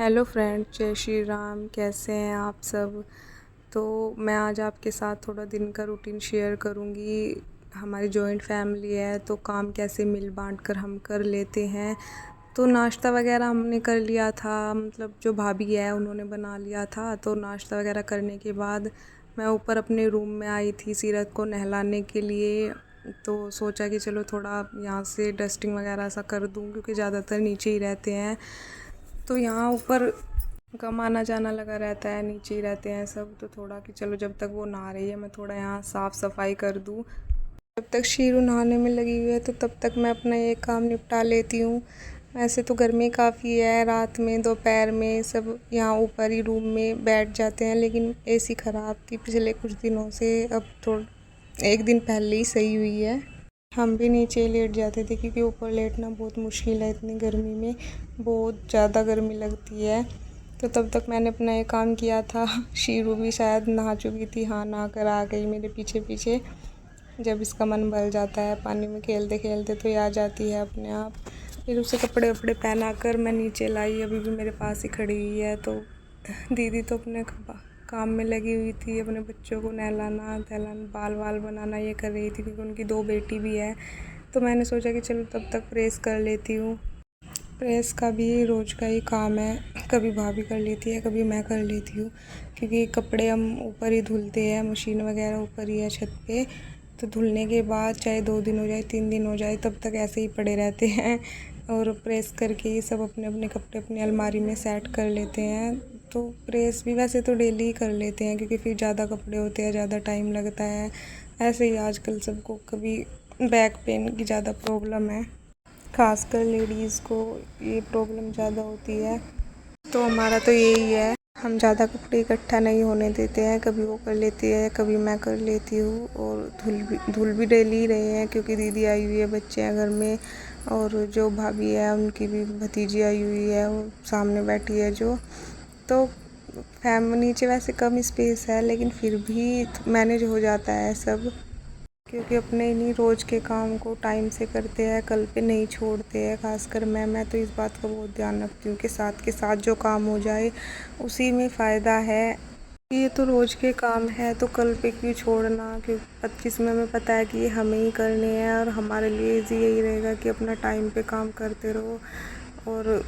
Hello friend, जय श्री राम। कैसे हैं आप सब। तो मैं आज आपके साथ थोड़ा दिन का रूटीन शेयर करूंगी। हमारी जॉइंट फैमिली है तो काम कैसे मिल बांट कर हम कर लेते हैं। तो नाश्ता वगैरह हमने कर लिया था, मतलब जो भाभी है उन्होंने बना लिया था। तो नाश्ता वगैरह करने के बाद मैं ऊपर अपने रूम में आई थी सीरत को नहलाने के लिए। तो सोचा कि चलो थोड़ा यहाँ से डस्टिंग वगैरह सा कर दूँ, क्योंकि ज़्यादातर नीचे ही रहते हैं। तो यहाँ ऊपर कम आना जाना लगा रहता है, नीचे ही रहते हैं सब। तो थोड़ा कि चलो जब तक वो नहा रही है मैं थोड़ा यहाँ साफ़ सफाई कर दूँ। जब तक शीरू नहाने में लगी हुई है तो तब तक मैं अपना ये काम निपटा लेती हूँ। वैसे तो गर्मी काफ़ी है, रात में दोपहर में सब यहाँ ऊपर ही रूम में बैठ जाते हैं, लेकिन एसी ख़राब थी पिछले कुछ दिनों से। अब थोड़ा एक दिन पहले ही सही हुई है। हम भी नीचे लेट जाते थे क्योंकि ऊपर लेटना बहुत मुश्किल है, इतनी गर्मी में बहुत ज़्यादा गर्मी लगती है। तो तब तक मैंने अपना ये काम किया था। शीरू भी शायद नहा चुकी थी, हाँ नहा कर आ गई मेरे पीछे पीछे। जब इसका मन भर जाता है पानी में खेलते खेलते तो ये आ जाती है अपने आप। फिर उसे कपड़े वपड़े पहना कर मैं नीचे लाई, अभी भी मेरे पास ही खड़ी हुई है। तो दीदी तो अपने काम में लगी हुई थी, अपने बच्चों को नहलाना धहलाना बाल वाल बनाना ये कर रही थी, क्योंकि उनकी 2 बेटी भी है। तो मैंने सोचा कि चलो तब तक प्रेस कर लेती हूँ। प्रेस का भी रोज़ का ही काम है, कभी भाभी कर लेती है कभी मैं कर लेती हूँ, क्योंकि कपड़े हम ऊपर ही धुलते हैं, मशीन वगैरह ऊपर ही है छत पे। तो धुलने के बाद चाहे 2 दिन हो जाए 3 दिन हो जाए तब तक ऐसे ही पड़े रहते हैं। और प्रेस करके ही सब अपने अपने कपड़े अपनी अलमारी में सेट कर लेते हैं। तो प्रेस भी वैसे तो डेली ही कर लेते हैं, क्योंकि फिर ज़्यादा कपड़े होते हैं, ज़्यादा टाइम लगता है। ऐसे ही आजकल सबको कभी बैक पेन की ज़्यादा प्रॉब्लम है, खासकर लेडीज़ को ये प्रॉब्लम ज़्यादा होती है। तो हमारा तो यही है, हम ज़्यादा कपड़े इकट्ठा नहीं होने देते हैं, कभी वो कर लेती है कभी मैं कर लेती हूँ। और धुल भी डेली ही रहे हैं, क्योंकि दीदी आई हुई है, बच्चे हैं घर में। और जो भाभी है उनकी भी भतीजी आई हुई है, वो सामने बैठी है जो। तो नीचे वैसे कम स्पेस है, लेकिन फिर भी मैनेज हो जाता है सब, क्योंकि अपने इन्हीं रोज़ के काम को टाइम से करते हैं, कल पे नहीं छोड़ते हैं। खासकर मैं तो इस बात का बहुत ध्यान रखती हूँ कि साथ के साथ जो काम हो जाए उसी में फ़ायदा है। ये तो रोज़ के काम है तो कल पे क्यों छोड़ना, क्योंकि 25 में हमें पता है कि ये हमें ही करने हैं, और हमारे लिए यही रहेगा कि अपना टाइम पे काम करते रहो। और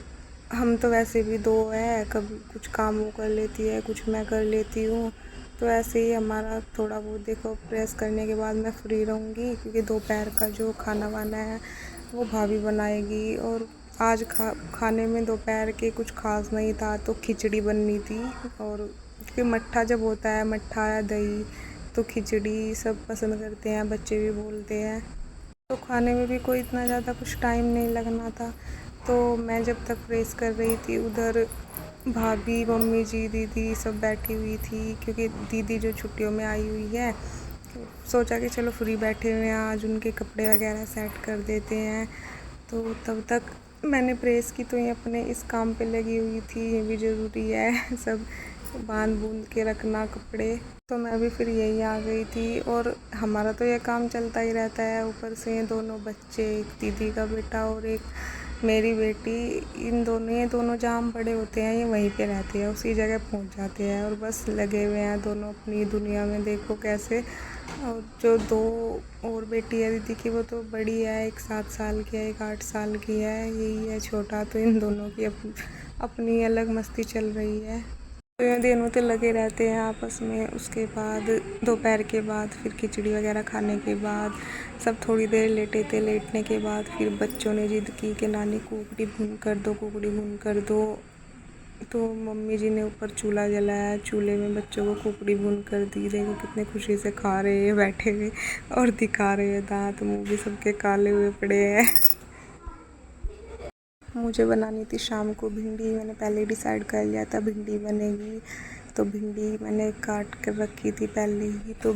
हम तो वैसे भी 2 हैं, कभी कुछ काम वो कर लेती है कुछ मैं कर लेती हूँ। तो ऐसे ही हमारा थोड़ा बहुत देखो, प्रेस करने के बाद मैं फ्री रहूँगी, क्योंकि दोपहर का जो खाना वाना है वो भाभी बनाएगी। और आज खाने में दोपहर के कुछ खास नहीं था, तो खिचड़ी बननी थी। और क्योंकि मट्ठा जब होता है, मट्ठा या दही, तो खिचड़ी सब पसंद करते हैं, बच्चे भी बोलते हैं। तो खाने में भी कोई इतना ज़्यादा कुछ टाइम नहीं लगना था। तो मैं जब तक प्रेस कर रही थी, उधर भाभी मम्मी जी दीदी सब बैठी हुई थी, क्योंकि दीदी जो छुट्टियों में आई हुई है। तो सोचा कि चलो फ्री बैठे हुए हैं, आज उनके कपड़े वगैरह सेट कर देते हैं। तो तब तक मैंने प्रेस की, तो ये अपने इस काम पे लगी हुई थी, ये भी ज़रूरी है सब बांध बूंद के रखना कपड़े। तो मैं भी फिर यही आ गई थी, और हमारा तो यह काम चलता ही रहता है। ऊपर से ये दोनों बच्चे, एक दीदी का बेटा और एक मेरी बेटी, ये दोनों जहाँ हम बड़े होते हैं ये वहीं पे रहते हैं, उसी जगह पहुँच जाते हैं, और बस लगे हुए हैं दोनों अपनी दुनिया में, देखो कैसे। और जो 2 और बेटी है दीदी की, वो तो बड़ी है, एक 7 साल की है, एक 8 साल की है, यही है छोटा। तो इन दोनों की अपनी अलग मस्ती चल रही है। तो ये दोनों तो लगे रहते हैं आपस में। उसके बाद दोपहर के बाद फिर खिचड़ी वगैरह खाने के बाद सब थोड़ी देर लेटे थे। लेटने के बाद फिर बच्चों ने जिद की कि नानी कुकड़ी भून कर दो, कुकड़ी भून कर दो। तो मम्मी जी ने ऊपर चूल्हा जलाया, चूल्हे में बच्चों को कुकड़ी भून कर दी। देखो कितने खुशी से खा रहे हैं बैठे हुए, और दिखा रहे हैं, दांत मुँह भी सबके काले हुए पड़े हैं। मुझे बनानी थी शाम को भिंडी, मैंने पहले डिसाइड कर लिया था भिंडी बनेगी। तो भिंडी मैंने काट कर रखी थी पहले ही। तो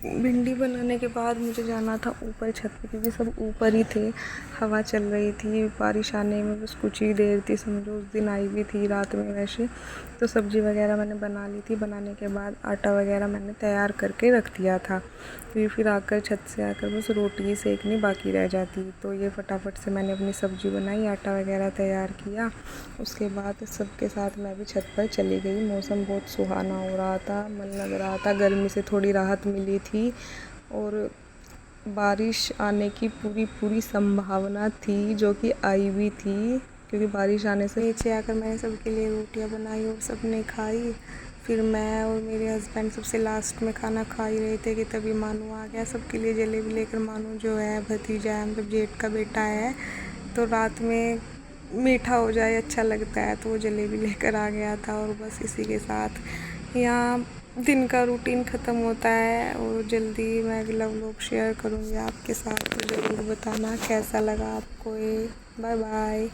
भिंडी बनाने के बाद मुझे जाना था ऊपर छत पे, क्योंकि सब ऊपर ही थे। हवा चल रही थी, बारिश आने में बस कुछ ही देर थी, समझो उस दिन आई भी थी रात में वैसे। तो सब्ज़ी वगैरह मैंने बना ली थी। बनाने के बाद आटा वगैरह मैंने तैयार करके रख दिया था, फिर आकर छत से आकर बस रोटी ही सेकनी बाकी रह जाती। तो ये फटाफट से मैंने अपनी सब्ज़ी बनाई, आटा वगैरह तैयार किया। उसके बाद सबके साथ मैं भी छत पर चली गई। मौसम बहुत सुहाना हो रहा था, मन लग रहा था, गर्मी से थोड़ी राहत मिली थी और बारिश आने की पूरी संभावना थी, जो कि आई भी थी, क्योंकि बारिश आने से नीचे आकर मैंने सबके लिए रोटियां बनाई और सबने खाई। फिर मैं और मेरे हस्बैंड सबसे लास्ट में खाना खा ही रहे थे कि तभी मानू आ गया सबके लिए जलेबी लेकर। मानू जो है भतीजा है, मतलब जेठ का बेटा है, तो रात में मीठा हो जाए अच्छा लगता है, तो वो जलेबी लेकर आ गया था। और बस इसी के साथ यहाँ दिन का रूटीन ख़त्म होता है। और जल्दी मैं अगला व्लॉग शेयर करूँगी आपके साथ, तो ज़रूर बताना कैसा लगा आपको ये। Bye bye.